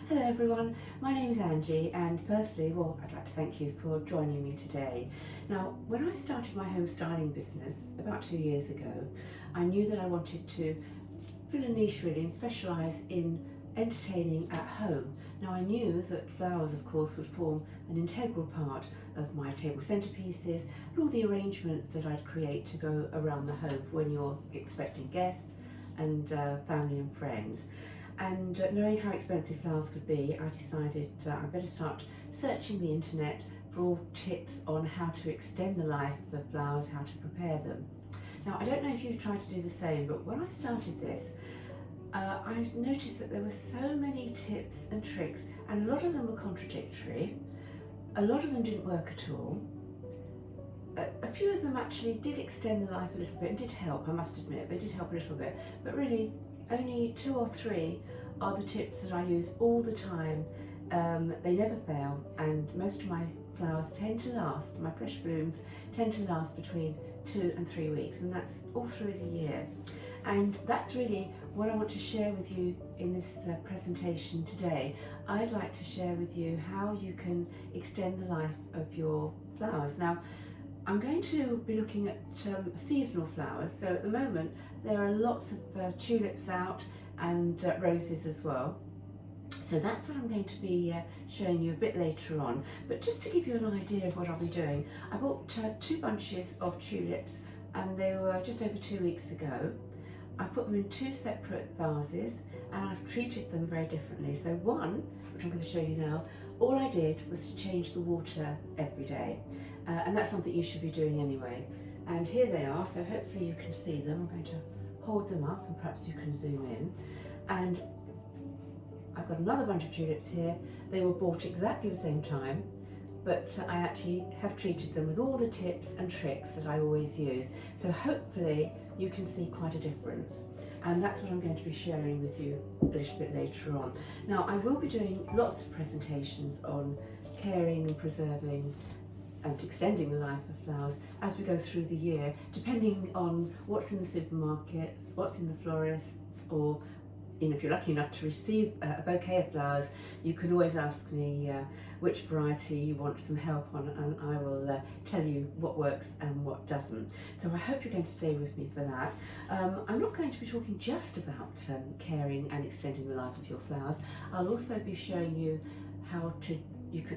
Hello everyone, my name is Angie, and firstly, I'd like to thank you for joining me today. Now, when I started my home styling business about 2 years ago, I knew that I wanted to fill a niche really and specialise in entertaining at home. Now, I knew that flowers, of course, would form an integral part of my table centrepieces and all the arrangements that I'd create to go around the home for when you're expecting guests and family and friends. And knowing how expensive flowers could be, I decided I'd better start searching the internet for all tips on how to extend the life of flowers, how to prepare them. Now, I don't know if you've tried to do the same, but when I started this, I noticed that there were so many tips and tricks, and a lot of them were contradictory. A lot of them didn't work at all. A few of them actually did extend the life a little bit and did help, I must admit, they did help a little bit, but really only 2 or 3 are the tips that I use all the time. They never fail, and most of my flowers tend to last, my fresh blooms tend to last between 2 and 3 weeks, and that's all through the year. And that's really what I want to share with you in this presentation today. I'd like to share with you how you can extend the life of your flowers. Now, I'm going to be looking at seasonal flowers. So at the moment there are lots of tulips out and roses as well. So that's what I'm going to be showing you a bit later on. But just to give you an idea of what I'll be doing, I bought 2 bunches of tulips, and they were just over 2 weeks ago. I put them in 2 separate vases, and I've treated them very differently. So one, which I'm going to show you now, all I did was to change the water every day. And that's something you should be doing anyway. And here they are, so hopefully you can see them. I'm going to hold them up and perhaps you can zoom in. And I've got another bunch of tulips here. They were bought exactly the same time, but I actually have treated them with all the tips and tricks that I always use. So hopefully you can see quite a difference. And that's what I'm going to be sharing with you a little bit later on. Now, I will be doing lots of presentations on caring and preserving and extending the life of flowers as we go through the year, depending on what's in the supermarkets, what's in the florists, or if you're lucky enough to receive a bouquet of flowers, you can always ask me which variety you want some help on, and I will tell you what works and what doesn't. So I hope you're going to stay with me for that. I'm not going to be talking just about caring and extending the life of your flowers. I'll also be showing you how to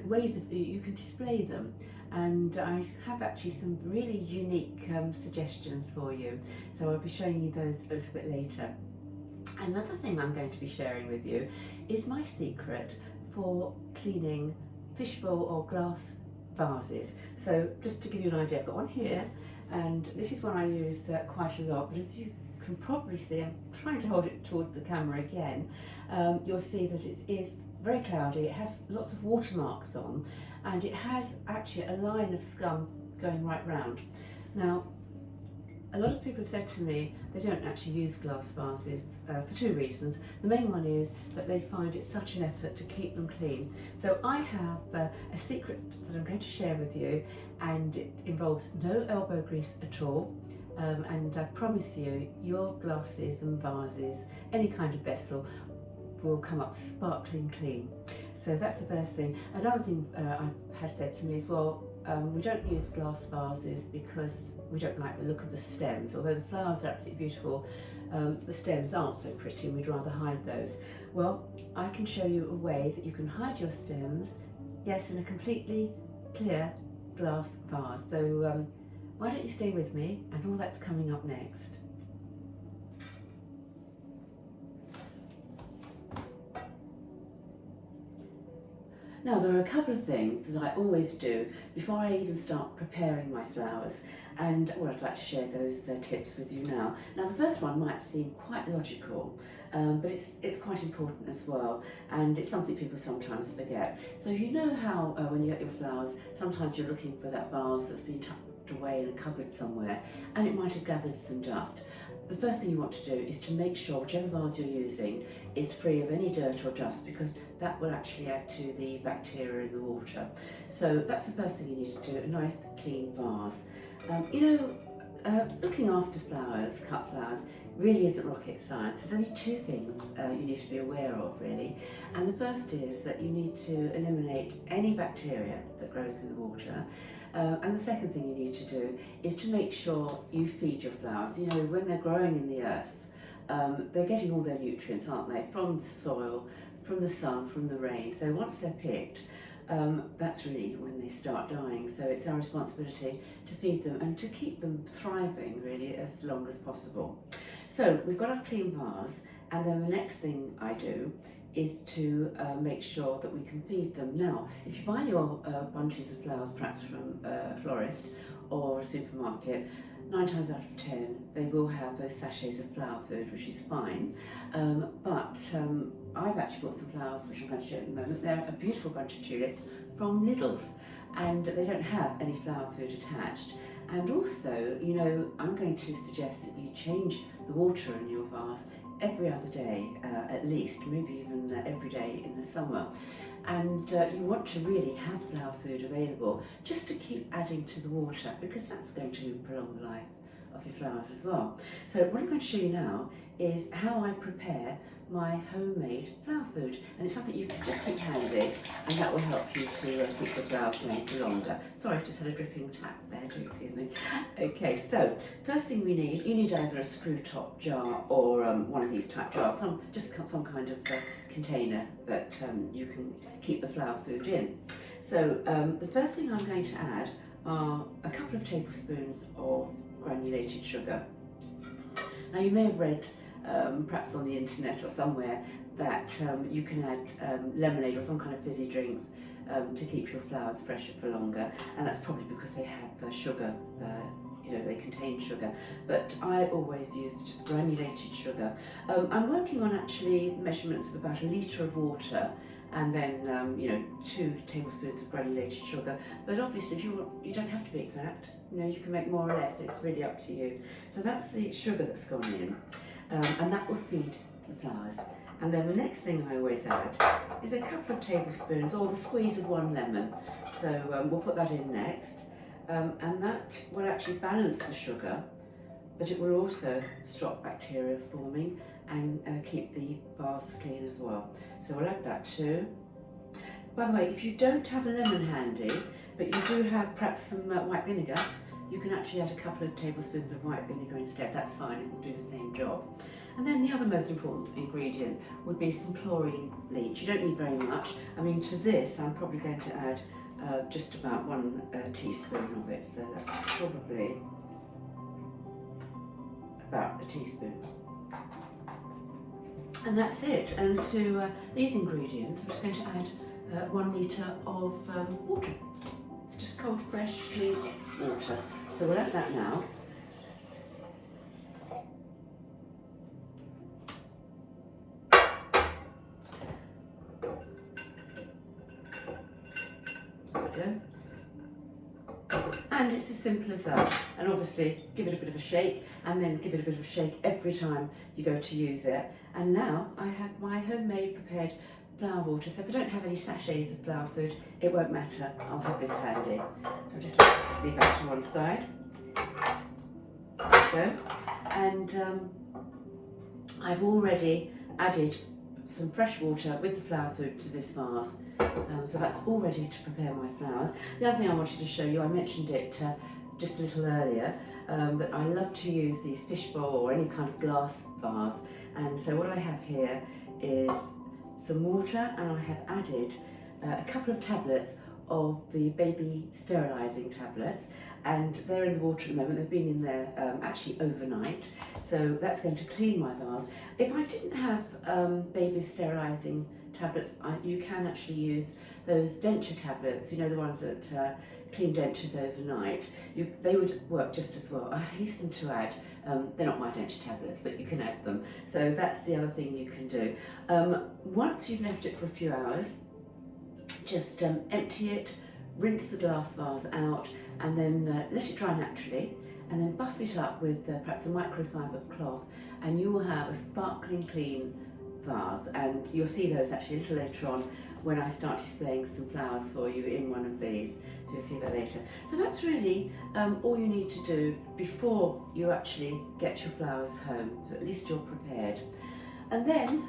ways you can display them, and I have actually some really unique suggestions for you, so I'll be showing you those a little bit later. Another thing I'm going to be sharing with you is my secret for cleaning fishbowl or glass vases. So just to give you an idea, I've got one here, and this is one I use quite a lot, but as you can probably see, I'm trying to hold it towards the camera again, you'll see that it is very cloudy, it has lots of watermarks on, and it has actually a line of scum going right round. Now, a lot of people have said to me they don't actually use glass vases for 2 reasons. The main one is that they find it such an effort to keep them clean. So I have a secret that I'm going to share with you, and it involves no elbow grease at all. And I promise you, your glasses and vases, any kind of vessel, will come up sparkling clean. So that's the first thing. Another thing I've had said to me is, well, we don't use glass vases because we don't like the look of the stems. Although the flowers are absolutely beautiful, the stems aren't so pretty and we'd rather hide those. Well, I can show you a way that you can hide your stems, yes, in a completely clear glass vase. So why don't you stay with me, and all that's coming up next. Now, there are a couple of things that I always do before I even start preparing my flowers, and I'd like to share those tips with you now. Now, the first one might seem quite logical, but it's quite important as well, and it's something people sometimes forget. So you know how when you get your flowers, sometimes you're looking for that vase that's been tucked away in a cupboard somewhere, and it might have gathered some dust. The first thing you want to do is to make sure whichever vase you're using is free of any dirt or dust, because that will actually add to the bacteria in the water. So that's the first thing you need to do, a nice clean vase. looking after flowers, cut flowers, really isn't rocket science. There's only two things you need to be aware of really. And the first is that you need to eliminate any bacteria that grows in the water. And the second thing you need to do is to make sure you feed your flowers. You know, when they're growing in the earth, they're getting all their nutrients, aren't they? From the soil, from the sun, from the rain. So once they're picked, that's really when they start dying. So it's our responsibility to feed them and to keep them thriving really as long as possible. So we've got our clean vase, and then the next thing I do is to make sure that we can feed them. Now, if you buy your bunches of flowers perhaps from a florist or a supermarket, 9 times out of 10 they will have those sachets of flower food, which is fine, but I've actually bought some flowers which I'm going to show you at the moment. They're a beautiful bunch of tulips from Lidl's, and they don't have any flower food attached. And also, you know, I'm going to suggest that you change the water in your vase every other day, at least, maybe even every day in the summer. And you want to really have flower food available just to keep adding to the water, because that's going to prolong the life of your flowers as well. So what I'm going to show you now is how I prepare my homemade flower food, and it's something you can just keep handy, and that will help you to keep the flowers going for longer. Sorry, I just had a dripping tap there, do excuse me. Okay, so first thing you need either a screw top jar or one of these type jars, some kind of container that you can keep the flower food in. So the first thing I'm going to add are a couple of tablespoons of granulated sugar. Now you may have read perhaps on the internet or somewhere that you can add lemonade or some kind of fizzy drinks to keep your flowers fresher for longer, and that's probably because they have sugar, you know, they contain sugar, but I always use just granulated sugar. I'm working on actually measurements of about 1 litre of water, and then you know, 2 tablespoons of granulated sugar. But obviously if you don't have to be exact, you know, you can make more or less, it's really up to you. So that's the sugar that's gone in, and that will feed the flowers. And then the next thing I always add is a couple of tablespoons or the squeeze of 1 lemon. So we'll put that in next, and that will actually balance the sugar, but it will also stop bacteria forming and keep the vase clean as well. So we'll add that too. By the way, if you don't have a lemon handy, but you do have perhaps some white vinegar, you can actually add a couple of tablespoons of white vinegar instead. That's fine, it will do the same job. And then the other most important ingredient would be some chlorine bleach. You don't need very much. I mean, to this I'm probably going to add just about 1 teaspoon of it, so that's probably about a teaspoon. And that's it. And to these ingredients, I'm just going to add 1 litre of water. It's just cold, fresh, clean water. So we'll add that now. There we go. And it's as simple as that. And obviously give it a bit of a shake, and then give it a bit of a shake every time you go to use it. And now I have my homemade prepared flower water. So if I don't have any sachets of flower food, it won't matter, I'll have this handy. So I'll just leave that to one side. There we go. And I've already added some fresh water with the flower food to this vase. So that's all ready to prepare my flowers. The other thing I wanted to show you, I mentioned it just a little earlier, that I love to use these fishbowl or any kind of glass vase. And so what I have here is some water, and I have added a couple of tablets of the baby sterilising tablets, and they're in the water at the moment. They've been in there actually overnight, so that's going to clean my vase. If I didn't have baby sterilising tablets, you can actually use those denture tablets, you know, the ones that clean dentures overnight. They would work just as well. I hasten to add, they're not my denture tablets, but you can add them. So that's the other thing you can do. Once you've left it for a few hours, just empty it, rinse the glass vase out, and then let it dry naturally, and then buff it up with perhaps a microfiber cloth, and you will have a sparkling clean vase, and you'll see those actually a little later on when I start displaying some flowers for you in one of these, so you'll see that later. So that's really all you need to do before you actually get your flowers home, so at least you're prepared. And then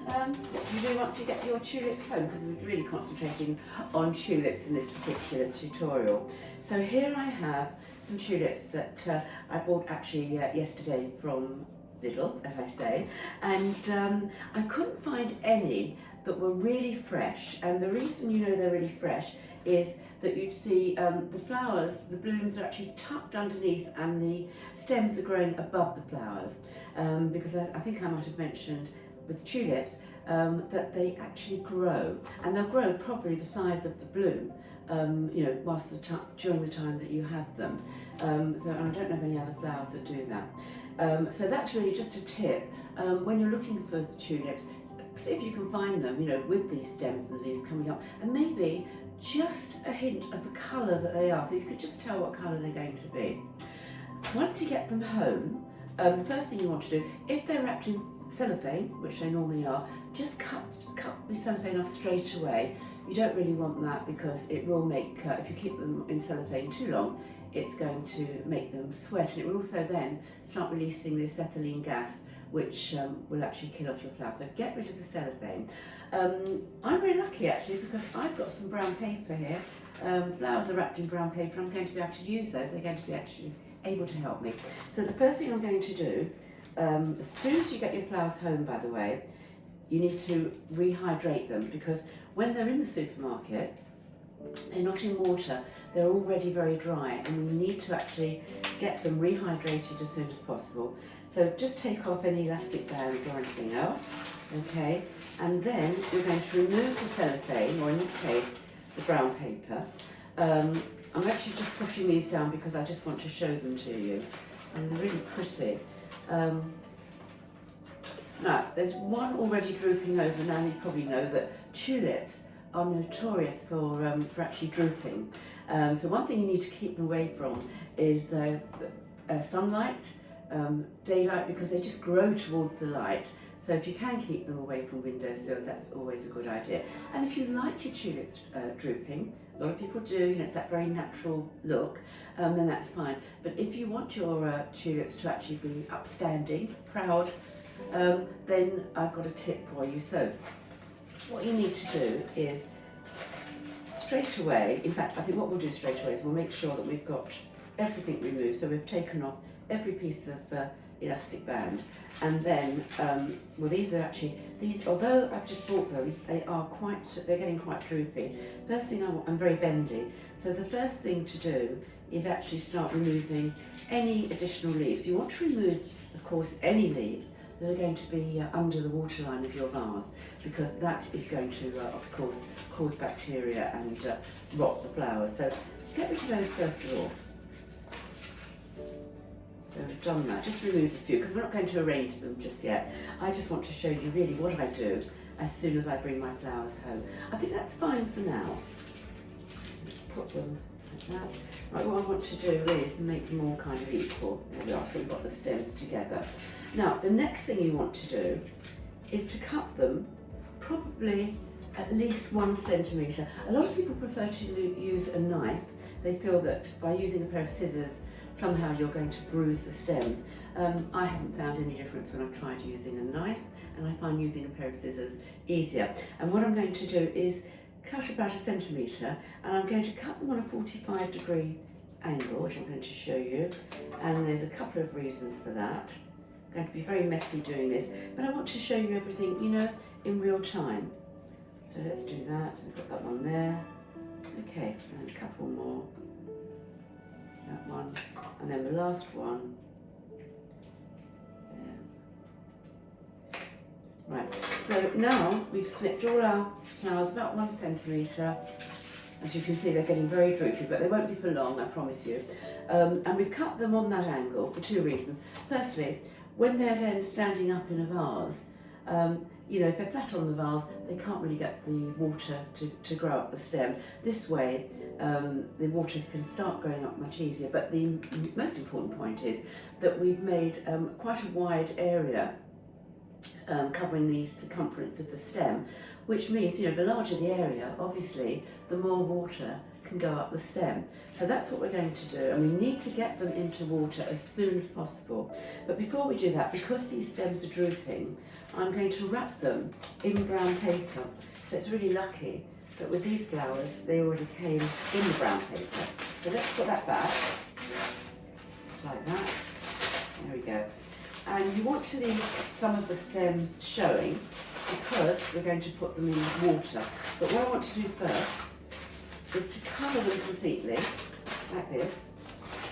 what do you do once you get your tulips home, because we're really concentrating on tulips in this particular tutorial. So here I have some tulips that I bought actually yesterday from Lidl, as I say, and I couldn't find any that were really fresh, and the reason you know they're really fresh is that you'd see the flowers, the blooms are actually tucked underneath and the stems are growing above the flowers, because I think I might have mentioned with tulips that they actually grow, and they'll grow probably the size of the bloom, you know, during the time that you have them. So I don't know of any other flowers that do that. So that's really just a tip. When you're looking for tulips, see if you can find them, you know, with these stems and the leaves coming up, and maybe just a hint of the colour that they are, so you could just tell what colour they're going to be. Once you get them home, the first thing you want to do, if they're wrapped in cellophane, which they normally are, just cut the cellophane off straight away. You don't really want that because it will make, if you keep them in cellophane too long, it's going to make them sweat, and it will also then start releasing the acetylene gas, which will actually kill off your flowers. So get rid of the cellophane. I'm very lucky actually because I've got some brown paper here. Flowers are wrapped in brown paper. I'm going to be able to use those. They're going to be actually able to help me. So the first thing I'm going to do, as soon as you get your flowers home, by the way, you need to rehydrate them, because when they're in the supermarket, they're not in water, they're already very dry, and we need to actually get them rehydrated as soon as possible. So just take off any elastic bands or anything else, okay? And then we're going to remove the cellophane, or in this case, the brown paper. I'm actually just putting these down because I just want to show them to you, and they're really pretty. Now, there's one already drooping over. Now you probably know that tulips are notorious for actually drooping. So one thing you need to keep them away from is sunlight, daylight, because they just grow towards the light. So if you can keep them away from windowsills, that's always a good idea. And if you like your tulips drooping, a lot of people do, you know, it's that very natural look, then that's fine. But if you want your tulips to actually be upstanding, proud, then I've got a tip for you. So what you need to do is straight away, in fact I think what we'll do straight away is we'll make sure that we've got everything removed. So we've taken off every piece of elastic band, and then well, these are actually, although I've just bought them, they're getting quite droopy. First thing I'm very bendy, so the first thing to do is actually start removing any additional leaves. You want to remove, of course, any leaves that are going to be under the waterline of your vase, because that is going to, of course, cause bacteria and rot the flowers. So get rid of those first of all. So we've done that, just remove a few, because we're not going to arrange them just yet. I just want to show you really what I do as soon as I bring my flowers home. I think that's fine for now. Let's put them like that. Right, what I want to do is make them all kind of equal. There we are, so we've got the stems together. Now, the next thing you want to do is to cut them probably at least 1 centimetre. A lot of people prefer to use a knife. They feel that by using a pair of scissors, somehow you're going to bruise the stems. I haven't found any difference when I've tried using a knife, and I find using a pair of scissors easier. And what I'm going to do is cut about 1 centimetre, and I'm going to cut them on a 45-degree angle, which I'm going to show you. And there's a couple of reasons for that. I'm going to be very messy doing this, but I want to show you everything, you know, in real time. So let's do that. I've got that one there. Okay, and a couple more. That one, and then the last one there. Right, so now we've snipped all our flowers about 1 centimetre. As you can see, they're getting very droopy, but they won't be for long, I promise you. And we've cut them on that angle for 2 reasons. Firstly, when they're then standing up in a vase, you know, if they're flat on the vase, they can't really get the water to grow up the stem. This way, the water can start growing up much easier. But the most important point is that we've made quite a wide area covering the circumference of the stem, which means, the larger the area, obviously, the more water can go up the stem. So that's what we're going to do, and we need to get them into water as soon as possible. But before we do that, because these stems are drooping, I'm going to wrap them in brown paper. So it's really lucky that with these flowers, they already came in the brown paper. So let's put that back, just like that. There we go. And you want to leave some of the stems showing because we're going to put them in water. But what I want to do first is to cover them completely, like this,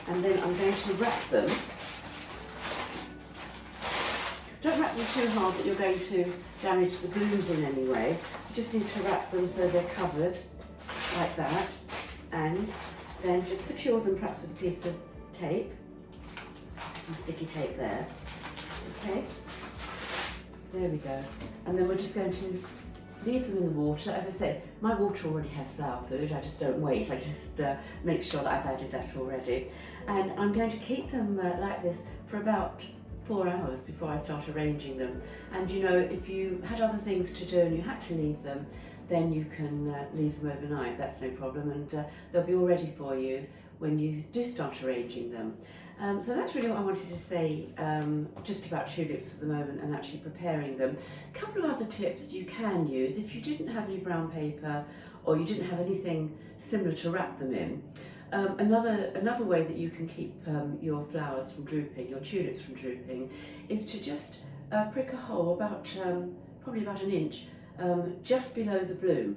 and then I'm going to wrap them. Don't wrap them too hard that you're going to damage the blooms in any way. You just need to wrap them so they're covered, like that, and then just secure them perhaps with a piece of tape, some sticky tape there. Okay, there we go. And then we're just going to leave them in the water. As I said, my water already has flower food. I just don't wait. I just make sure that I've added that already. And I'm going to keep them like this for about 4 hours before I start arranging them. And if you had other things to do and you had to leave them, then you can leave them overnight. That's no problem, and they'll be all ready for you when you do start arranging them. So that's really what I wanted to say just about tulips for the moment and actually preparing them. A couple of other tips you can use if you didn't have any brown paper or you didn't have anything similar to wrap them in. Another way that you can keep your flowers from drooping, your tulips from drooping, is to just prick a hole about probably about an inch just below the bloom.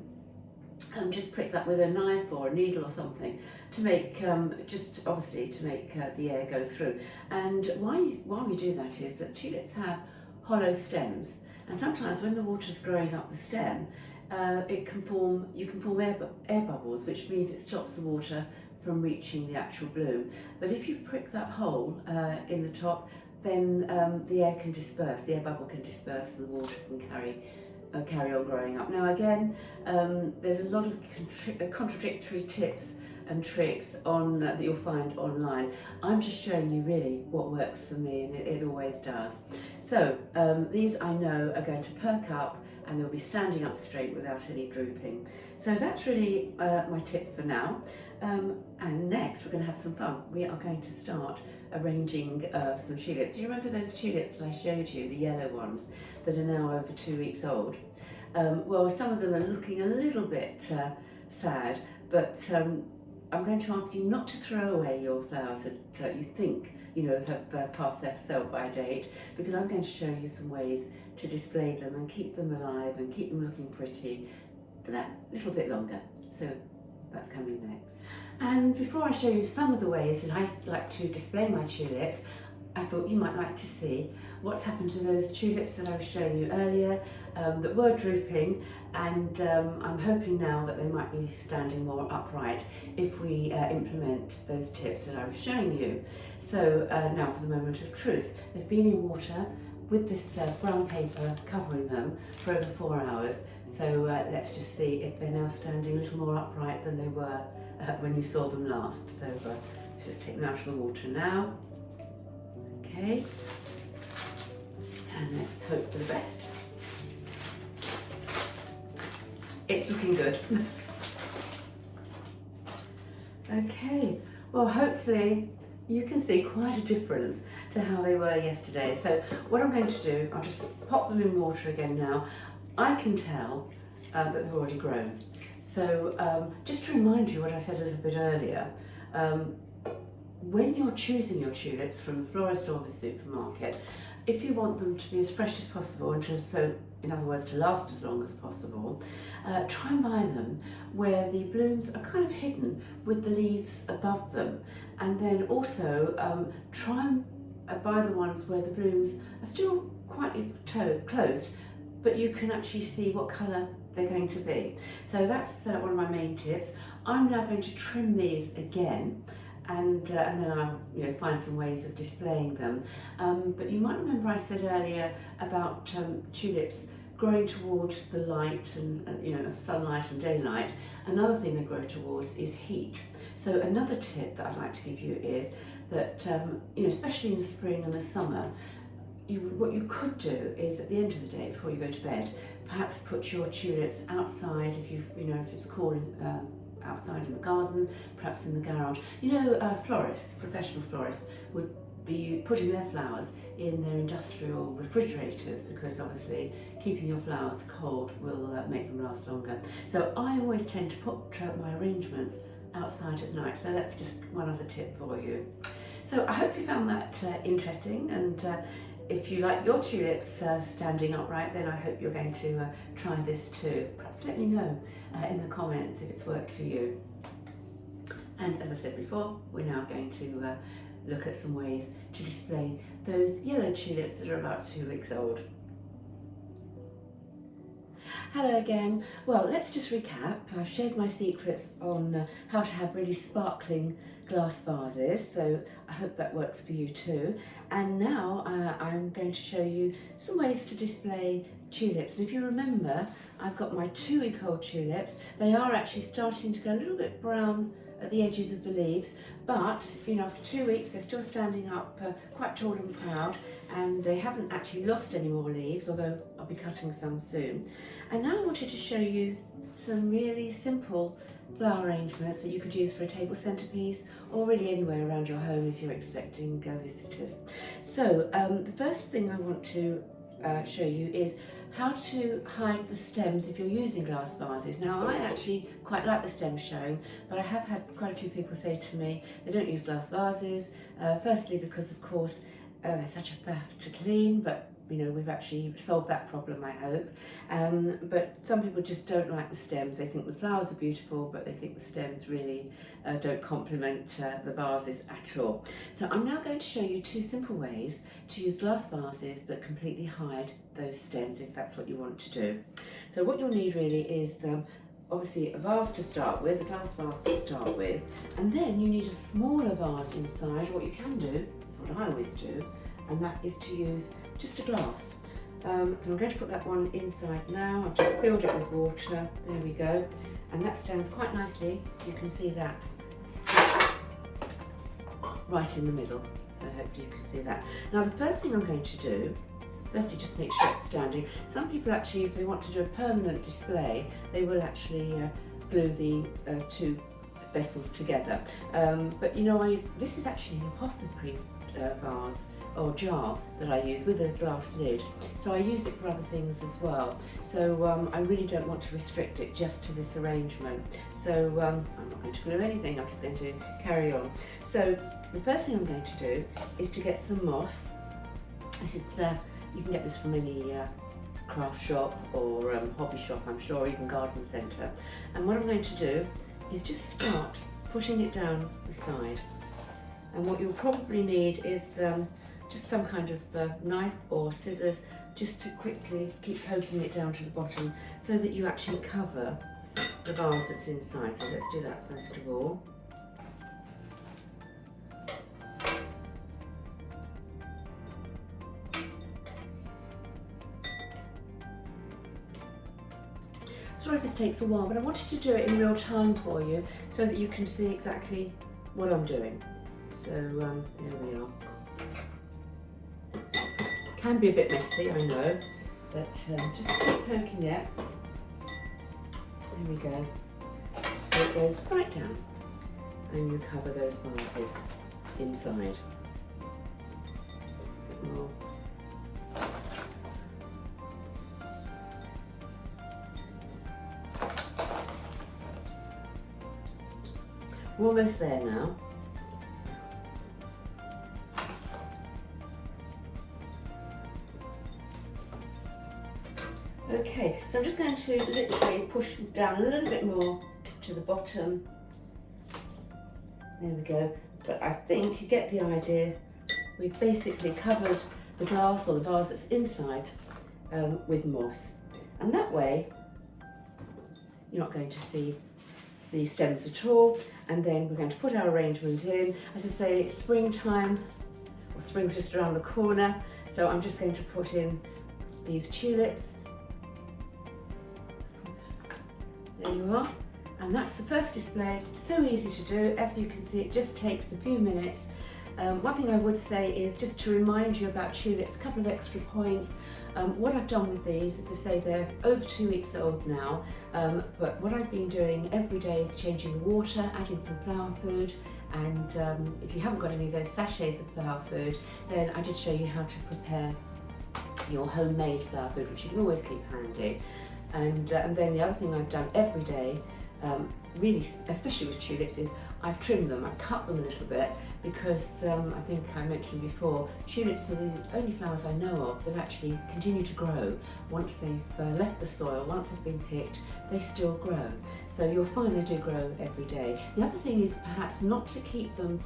Just prick that with a knife or a needle or something to make, just obviously to make the air go through. And why we do that is that tulips have hollow stems, and sometimes when the water's growing up the stem, you can form air bubbles, which means it stops the water from reaching the actual bloom. But if you prick that hole in the top, then the air can disperse, the air bubble can disperse, and the water can carry on growing up. Now again, there's a lot of contradictory tips and tricks that you'll find online. I'm just showing you really what works for me, and it always does. So these I know are going to perk up and they'll be standing up straight without any drooping. So that's really my tip for now. And next we're going to have some fun. We are going to start arranging some tulips. Do you remember those tulips I showed you, the yellow ones that are now over 2 weeks old? Well, some of them are looking a little bit sad, but I'm going to ask you not to throw away your flowers that you think have passed their sell-by date, because I'm going to show you some ways to display them and keep them alive and keep them looking pretty for that little bit longer. So that's coming next. And before I show you some of the ways that I like to display my tulips, I thought you might like to see what's happened to those tulips that I was showing you earlier that were drooping, and I'm hoping now that they might be standing more upright if we implement those tips that I was showing you. So now for the moment of truth. They've been in water with this brown paper covering them for over 4 hours. So let's just see if they're now standing a little more upright than they were when you saw them last. So let's just take them out of the water now. Okay, and let's hope for the best. It's looking good. Okay, well hopefully you can see quite a difference to how they were yesterday. So what I'm going to do, I'll just pop them in water again now. I can tell that they've already grown. So just to remind you what I said a little bit earlier, when you're choosing your tulips from the florist or the supermarket, if you want them to be as fresh as possible and so in other words to last as long as possible, try and buy them where the blooms are kind of hidden with the leaves above them, and then also try and buy the ones where the blooms are still quite closed, but you can actually see what colour they're going to be. So that's one of my main tips. I'm now going to trim these again, and then I'll find some ways of displaying them. But you might remember I said earlier about tulips growing towards the light and sunlight and daylight. Another thing they grow towards is heat. So another tip that I'd like to give you is that especially in the spring and the summer, what you could do is at the end of the day, before you go to bed, perhaps put your tulips outside if if it's cool outside in the garden, perhaps in the garage. Florists, professional florists, would be putting their flowers in their industrial refrigerators, because obviously keeping your flowers cold will make them last longer. So I always tend to put my arrangements outside at night, so that's just one other tip for you. So I hope you found that interesting, and if you like your tulips standing upright, then I hope you're going to try this too. Perhaps let me know in the comments if it's worked for you. And as I said before, we're now going to look at some ways to display those yellow tulips that are about 2 weeks old. Hello again. Well, let's just recap. I've shared my secrets on how to have really sparkling glass vases, so I hope that works for you too. And now I'm going to show you some ways to display tulips. And if you remember, I've got my 2-week-old tulips. They are actually starting to go a little bit brown at the edges of the leaves, but after 2 weeks they're still standing up quite tall and proud, and they haven't actually lost any more leaves, although I'll be cutting some soon. And now I wanted to show you some really simple flower arrangements that you could use for a table centerpiece, or really anywhere around your home if you're expecting visitors. So the first thing I want to show you is how to hide the stems if you're using glass vases. Now, I actually quite like the stems showing, but I have had quite a few people say to me they don't use glass vases, firstly because of course they're such a faff to clean, but we've actually solved that problem, I hope. But some people just don't like the stems. They think the flowers are beautiful, but they think the stems really don't complement the vases at all. So I'm now going to show you 2 simple ways to use glass vases but completely hide those stems if that's what you want to do. So what you'll need really is obviously a vase to start with, a glass vase to start with, and then you need a smaller vase inside. What you can do, is what I always do, and that is to use just a glass. So I'm going to put that one inside now. I've just filled it with water. There we go. And that stands quite nicely. You can see that right in the middle. So hopefully you can see that. Now the first thing I'm going to do, firstly just make sure it's standing. Some people actually, if they want to do a permanent display, they will actually glue the 2 vessels together. But this is actually an apothecary vase or jar that I use with a glass lid, so I use it for other things as well. So I really don't want to restrict it just to this arrangement. So I'm not going to glue anything, I'm just going to carry on. So the first thing I'm going to do is to get some moss. This is you can get this from any craft shop or hobby shop, I'm sure, or even garden centre. And what I'm going to do is just start putting it down the side. And what you'll probably need is just some kind of knife or scissors, just to quickly keep poking it down to the bottom so that you actually cover the vase that's inside. So let's do that first of all. Sorry if this takes a while, but I wanted to do it in real time for you so that you can see exactly what I'm doing. So here we are. Can be a bit messy, I know, but just keep poking it. There we go. So it goes right down, and you cover those vases inside. A bit more. We're almost there now. Okay, so I'm just going to literally push down a little bit more to the bottom. There we go. But I think you get the idea. We've basically covered the glass or the vase that's inside with moss. And that way, you're not going to see the stems at all. And then we're going to put our arrangement in. As I say, it's springtime, or spring's just around the corner. So I'm just going to put in these tulips. There you are, and that's the first display. So easy to do. As you can see, it just takes a few minutes. One thing I would say is just to remind you about tulips, a couple of extra points. What I've done with these is to say they're over 2 weeks old now, but what I've been doing every day is changing the water, adding some flower food, and if you haven't got any of those sachets of flower food, then I did show you how to prepare your homemade flower food, which you can always keep handy. And then the other thing I've done every day, really, especially with tulips, is I've trimmed them, I've cut them a little bit, because I think I mentioned before, tulips are the only flowers I know of that actually continue to grow once they've left the soil, once they've been picked, they still grow. So you'll find they do grow every day. The other thing is perhaps not to keep them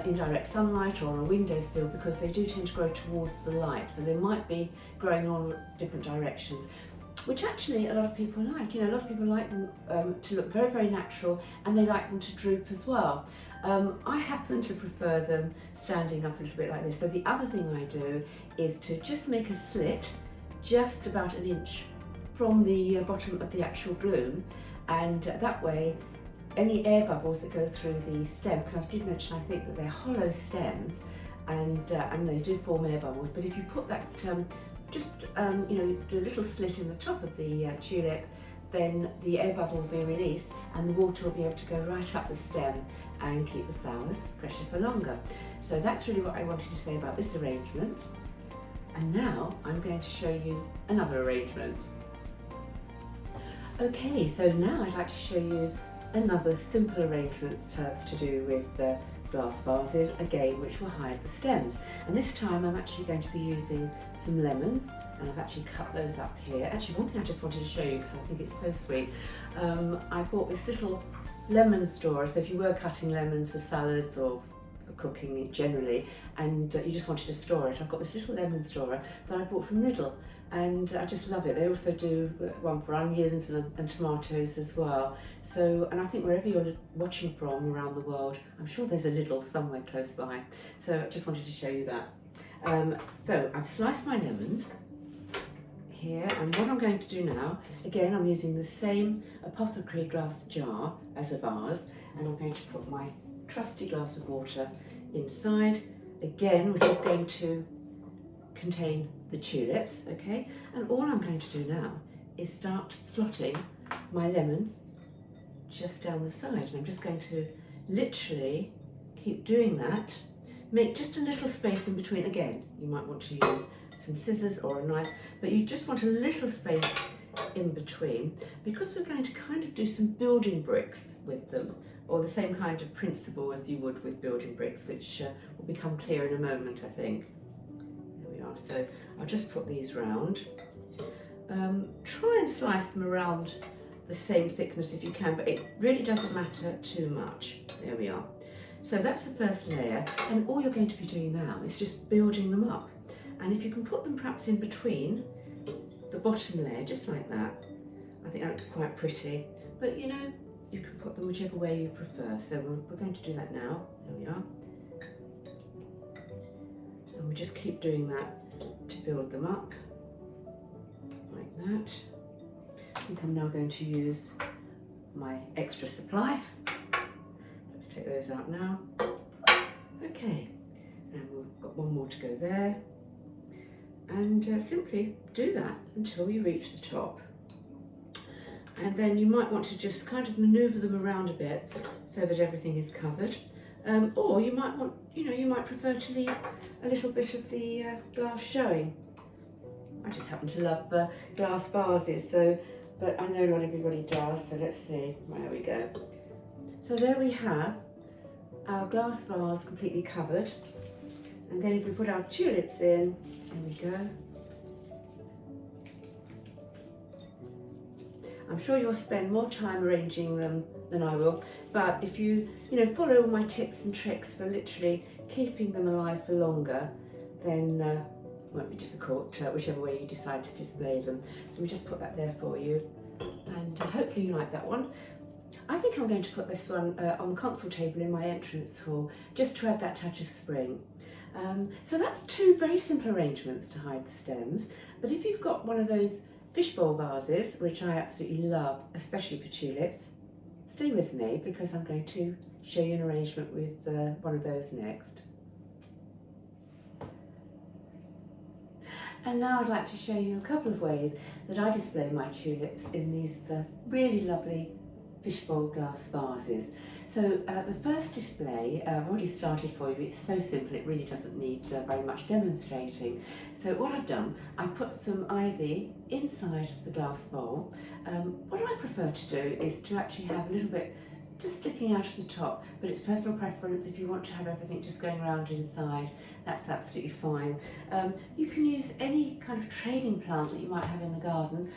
in direct sunlight or on a windowsill, because they do tend to grow towards the light, so they might be growing in all different directions, which actually a lot of people like. You know, a lot of people like them to look very, very natural, and they like them to droop as well. I happen to prefer them standing up a little bit like this. So the other thing I do is to just make a slit just about an inch from the bottom of the actual bloom, and that way any air bubbles that go through the stem, because I did mention I think that they're hollow stems, and they do form air bubbles, but if you put that you know, do a little slit in the top of the tulip, then the air bubble will be released and the water will be able to go right up the stem and keep the flowers fresher for longer. So that's really what I wanted to say about this arrangement. And now I'm going to show you another arrangement. Okay, so now I'd like to show you another simple arrangement to do with glass vases, again, which will hide the stems. And this time I'm actually going to be using some lemons, and I've actually cut those up here. Actually, one thing I just wanted to show you, because I think it's so sweet, I bought this little lemon storer. So if you were cutting lemons for salads or for cooking generally, and you just wanted to store it, I've got this little lemon storer that I bought from Lidl, and I just love it. They also do one for onions and tomatoes as well. So, and I think wherever you're watching from around the world, I'm sure there's a Lidl somewhere close by. So I just wanted to show you that. So I've sliced my lemons here, and what I'm going to do now, again, I'm using the same apothecary glass jar as a vase, and I'm going to put my trusty glass of water inside, again, which is going to contain the tulips, okay? And all I'm going to do now is start slotting my lemons just down the side, and I'm just going to literally keep doing that. Make just a little space in between. Again, you might want to use some scissors or a knife, but you just want a little space in between, because we're going to kind of do some building bricks with them, or the same kind of principle as you would with building bricks, which will become clear in a moment, I think. So I'll just put these round. Try and slice them around the same thickness if you can, but it really doesn't matter too much. There we are. So that's the first layer, and all you're going to be doing now is just building them up. And if you can put them perhaps in between the bottom layer, just like that, I think that looks quite pretty. But you know, you can put them whichever way you prefer. So we're going to do that now. There we are. And we just keep doing that to build them up, like that. I think I'm now going to use my extra supply. Let's take those out now. Okay, and we've got one more to go there. And simply do that until you reach the top. And then you might want to just kind of maneuver them around a bit so that everything is covered. Or you might want, you might prefer to leave a little bit of the glass showing. I just happen to love glass vases, but I know not everybody does, so let's see. There we go. So there we have our glass vase completely covered. And then if we put our tulips in, there we go. I'm sure you'll spend more time arranging them than I will, but if you follow all my tips and tricks for literally keeping them alive for longer, then it won't be difficult, whichever way you decide to display them. So we just put that there for you, and hopefully you like that one. I think I'm going to put this one on the console table in my entrance hall, just to add that touch of spring. So that's two very simple arrangements to hide the stems, but if you've got one of those fishbowl vases, which I absolutely love, especially for tulips, stay with me because I'm going to show you an arrangement with one of those next. And now I'd like to show you a couple of ways that I display my tulips in these really lovely fishbowl glass vases. So the first display, I've already started for you. It's so simple, it really doesn't need very much demonstrating. So what I've done, I've put some ivy inside the glass bowl. What I prefer to do is to actually have a little bit just sticking out of the top, but it's personal preference. If you want to have everything just going around inside, that's absolutely fine. You can use any kind of trailing plant that you might have in the garden,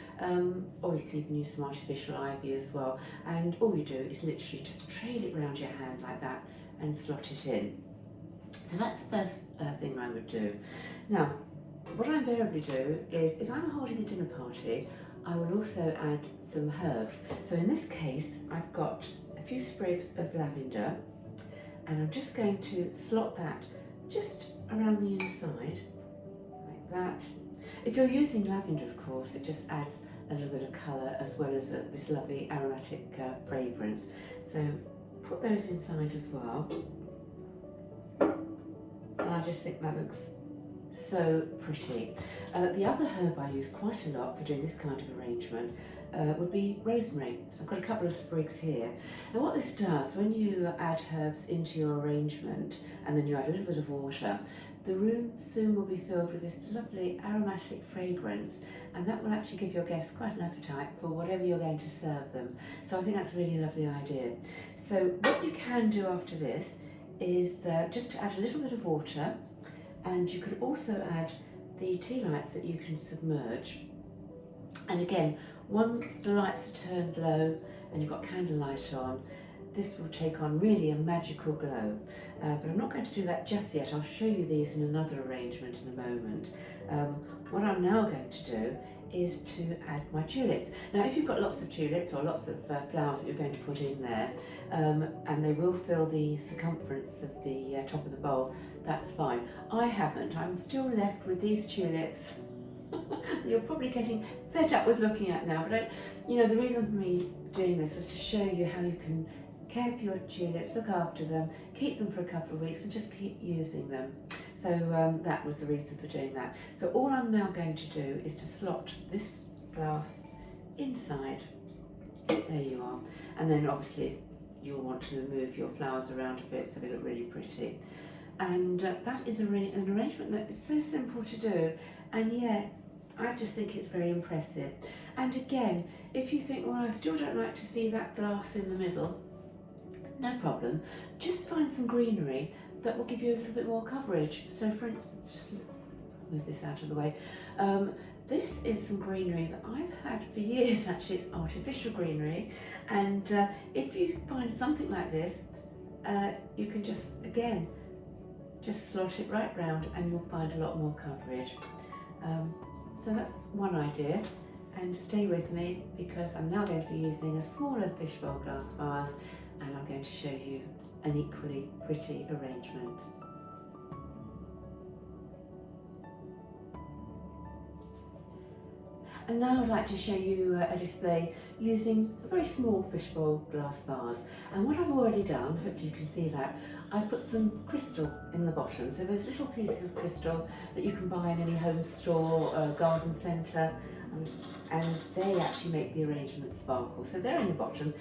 or you can even use some artificial ivy as well. And all you do is literally just trail it around your hand like that and slot it in. So that's the first thing I would do. Now, what I invariably do is if I'm holding a dinner party, I will also add some herbs. So in this case, I've got a few sprigs of lavender, and I'm just going to slot that just around the inside, like that. If you're using lavender, of course, it just adds a little bit of colour as well as this lovely aromatic fragrance. So put those inside as well. And I just think that looks so pretty. The other herb I use quite a lot for doing this kind of arrangement would be rosemary. So I've got a couple of sprigs here. And what this does, when you add herbs into your arrangement and then you add a little bit of water, the room soon will be filled with this lovely aromatic fragrance, and that will actually give your guests quite an appetite for whatever you're going to serve them. So I think that's a really lovely idea. So what you can do after this is just to add a little bit of water, and you can also add the tea lights that you can submerge. And again, once the lights are turned low and you've got candlelight on, this will take on really a magical glow. But I'm not going to do that just yet. I'll show you these in another arrangement in a moment. What I'm now going to do is to add my tulips. Now, if you've got lots of tulips or lots of flowers that you're going to put in there, and they will fill the circumference of the top of the bowl, that's fine. I haven't. I'm still left with these tulips you're probably getting fed up with looking at now, but the reason for me doing this was to show you how you can care for your tulips, look after them, keep them for a couple of weeks and just keep using them. So that was the reason for doing that. So all I'm now going to do is to slot this glass inside. There you are. And then obviously you'll want to move your flowers around a bit so they look really pretty. And that is an arrangement that is so simple to do, and yet I just think it's very impressive. And again, if you think, well, I still don't like to see that glass in the middle, no problem. Just find some greenery that will give you a little bit more coverage. So for instance, just move this out of the way. This is some greenery that I've had for years, actually. It's artificial greenery. And if you find something like this, you can just slot it right round and you'll find a lot more coverage. So that's one idea, and stay with me because I'm now going to be using a smaller fishbowl glass vase, and I'm going to show you an equally pretty arrangement. And now I'd like to show you a display using a very small fishbowl glass vase. And what I've already done, hopefully you can see that, I've put some crystal in the bottom. So there's little pieces of crystal that you can buy in any home store, garden centre, and they actually make the arrangement sparkle. So they're in the bottom.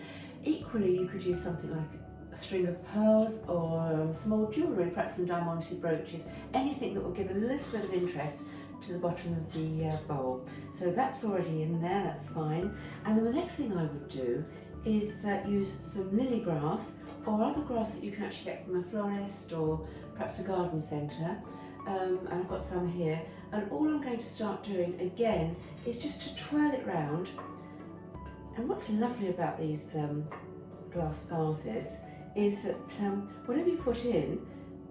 Equally, you could use something like a string of pearls or small jewellery, perhaps some diamante brooches, anything that will give a little bit of interest to the bottom of the bowl. So that's already in there, that's fine. And then the next thing I would do is use some lily grass or other grass that you can actually get from a florist or perhaps a garden centre. And I've got some here. And all I'm going to start doing again is just to twirl it round. And what's lovely about these glass vases is that whatever you put in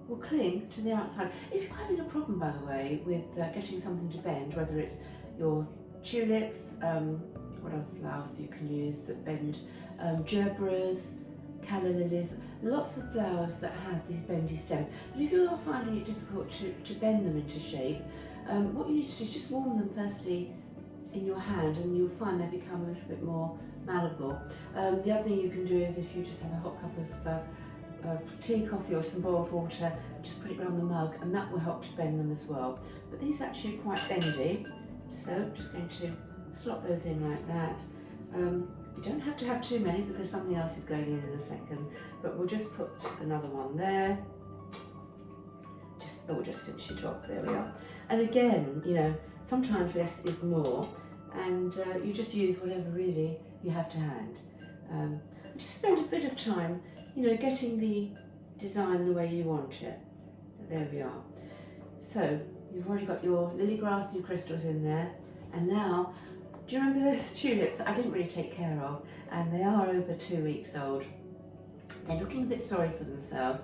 will cling to the outside. If you're having a problem, by the way, with getting something to bend, whether it's your tulips, what other flowers you can use that bend, gerberas, calla lilies, lots of flowers that have these bendy stems. But if you are finding it difficult to bend them into shape, what you need to do is just warm them firstly in your hand, and you'll find they become a little bit more malleable. The other thing you can do is if you just have a hot cup of tea, coffee or some boiled water, just put it around the mug, and that will help to bend them as well. But these actually are quite bendy, so I'm just going to slot those in like that. You don't have to have too many because something else is going in a second, but we'll just put another one there. We'll just finish it off, there we are. And again, you know, sometimes less is more, and you just use whatever really you have to hand. Just spend a bit of time, you know, getting the design the way you want it. There we are. So you've already got your lily grass, your crystals in there, and now, do you remember those tulips that I didn't really take care of? And they are over 2 weeks old. They're looking a bit sorry for themselves,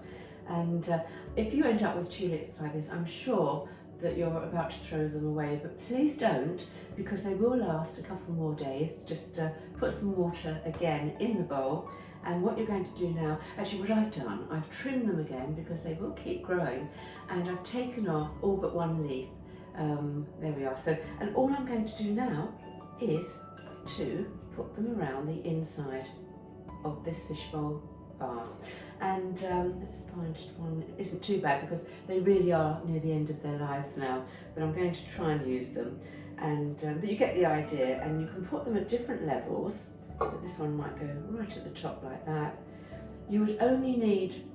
and if you end up with tulips like this, I'm sure that you're about to throw them away, but please don't, because they will last a couple more days. Just put some water again in the bowl, and what you're going to do now, actually what I've done, I've trimmed them again because they will keep growing, and I've taken off all but one leaf. There we are. So, and all I'm going to do now is to put them around the inside of this fishbowl vase. And let's find one. It isn't too bad because they really are near the end of their lives now, but I'm going to try and use them. And but you get the idea, and you can put them at different levels. So this one might go right at the top like that. You would only need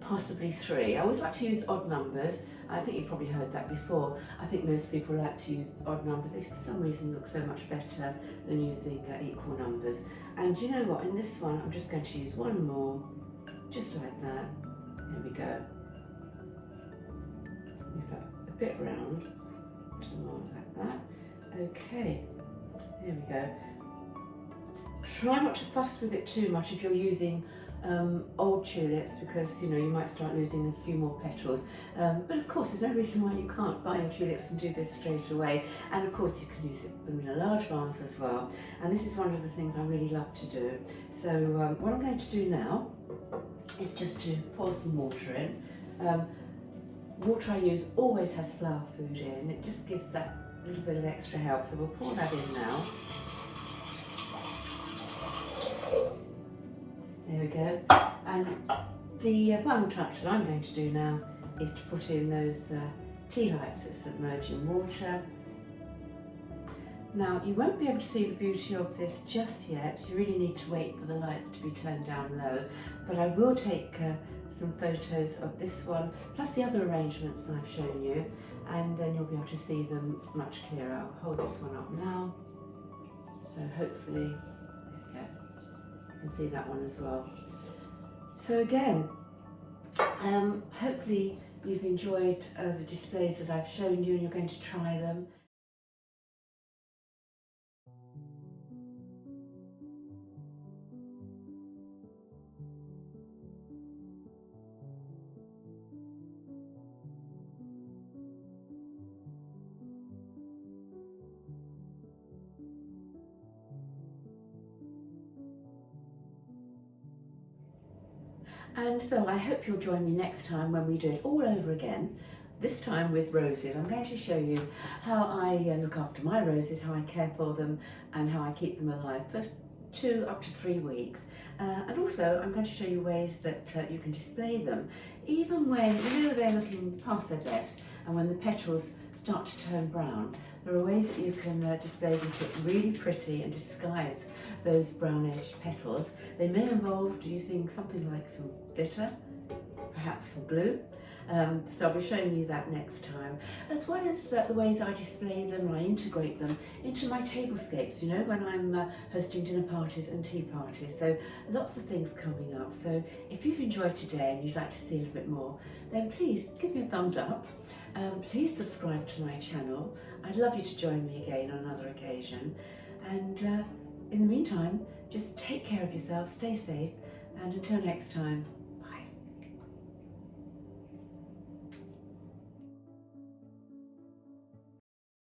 possibly 3. I always like to use odd numbers. I think you've probably heard that before. I think most people like to use odd numbers. They for some reason look so much better than using equal numbers. And you know what, in this one I'm just going to use one more, just like that. There we go. Move that a bit round, more like that. Okay, there we go. Try not to fuss with it too much if you're using old tulips, because you know you might start losing a few more petals, but of course there's no reason why you can't buy your tulips and do this straight away. And of course you can use them in a large vase as well, and this is one of the things I really love to do. So what I'm going to do now is just to pour some water in. Water I use always has flower food in. It just gives that little bit of extra help, so we'll pour that in now. There we go. And the final touch that I'm going to do now is to put in those tea lights that submerge in water. Now you won't be able to see the beauty of this just yet. You really need to wait for the lights to be turned down low, but I will take some photos of this one plus the other arrangements that I've shown you, and then you'll be able to see them much clearer. I'll hold this one up now, so hopefully see that one as well. So again, hopefully you've enjoyed the displays that I've shown you, and you're going to try them. And so I hope you'll join me next time when we do it all over again, this time with roses. I'm going to show you how I look after my roses, how I care for them, and how I keep them alive for 2 up to 3 weeks. And also I'm going to show you ways that you can display them, even when you know they're looking past their best and when the petals start to turn brown. There are ways that you can display them to look really pretty and disguise those brown edged petals. They may involve using something like some glitter, perhaps some glue. So I'll be showing you that next time, as well as the ways I display them, I integrate them into my tablescapes, you know, when I'm hosting dinner parties and tea parties. So lots of things coming up. So if you've enjoyed today and you'd like to see a little bit more, then please give me a thumbs up. Please subscribe to my channel. I'd love you to join me again on another occasion. And in the meantime, just take care of yourself, stay safe, and until next time.